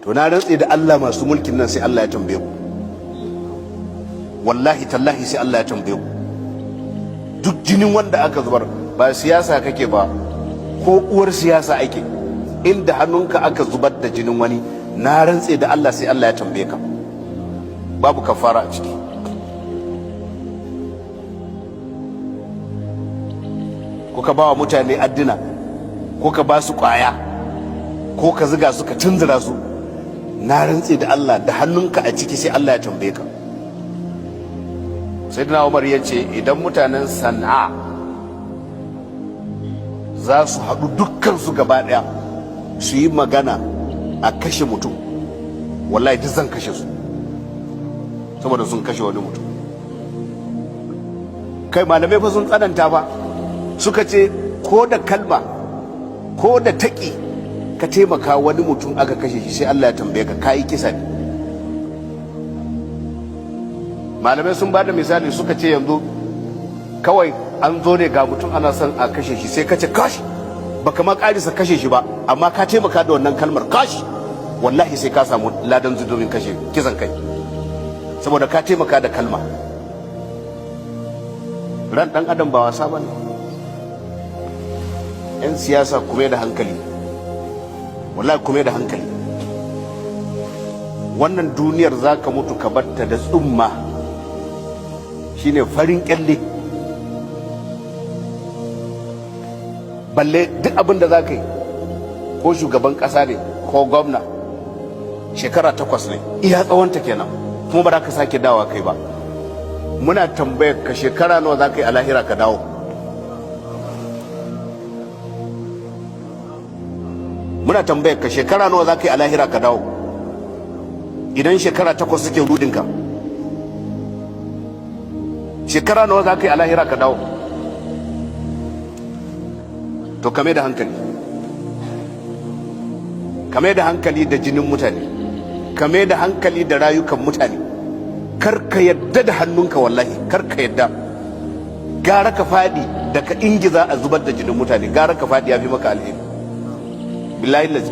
to na rantse da Allah masu mulkin nan sai Allah ya tambaye ku, wallahi tallahi sai Allah ya tambaye ku. Duk jinin wanda aka zubar, ba siyasa kake ba ko uwar siyasa ake, inda hannunka aka zubar da jinin wani, na rantse da Allah sai Allah ya tambaye ka, babu kafara a ciki. Ko ka ba wa mutane addina, ko ka ba su kwaya, ko ka ziga su ka tunzura su, na rantse da Allah da hannunka a ciki sai Allah ya tambaye ka. Sayyidina Umar ya ce idan mutanen Sana'a za su haɗu dukkan su gaba ɗaya su yi magana a kashe mutum, wallahi duk zan kashe su saboda sun kashe wani mutum. Kai malamai fa sun tsananta ba, suka ce ko da kalma ko da taƙi ka taimaka wani mutum aka kashe shi sai Allah ya tambaye ka, kayi kisa ne. Malamai sun bada misali suka ce yanzu kawai an zo ne ga mutum ana son a kashe shi sai ka ce kashi, baka ma karisa kashe shi ba amma ka taimaka da wannan kalmar kashi, wallahi sai ka samu ladan zunubin kashe kisan kai saboda ka taimaka da kalma. Ran dan adam ba wasa bane. Yan siyasa kuma da hankali, wallahi kuma da hankali. Wannan duniyar zaka mutu ka batta da tsumma, shine farin kyalle, balle duk abin da za ka yi, ko shugaban ƙasa ne ko gwamna, shekara 8 ne iya tsawonta kenan, kuma ba za ka sake dawa kai ba. Muna tambayar ka shekara nawa za ka yi a lahira ka dawo? Muna tambayar ka shekara nawa za ka yi a lahira ka dawo idan shekara 8 suke rudinka? Shekara nawa za ka yi a lahira ka dawo? To kame da hankali, kame da hankali da jinin mutane, kame da hankali da rayukan mutane. Kar ka yadda da hannunka, wallahi kar ka yadda. Gara ka fadi da ka ingiza a zubar da jinin mutane, gara ka fadi ya fi maka alheri billahi lazi.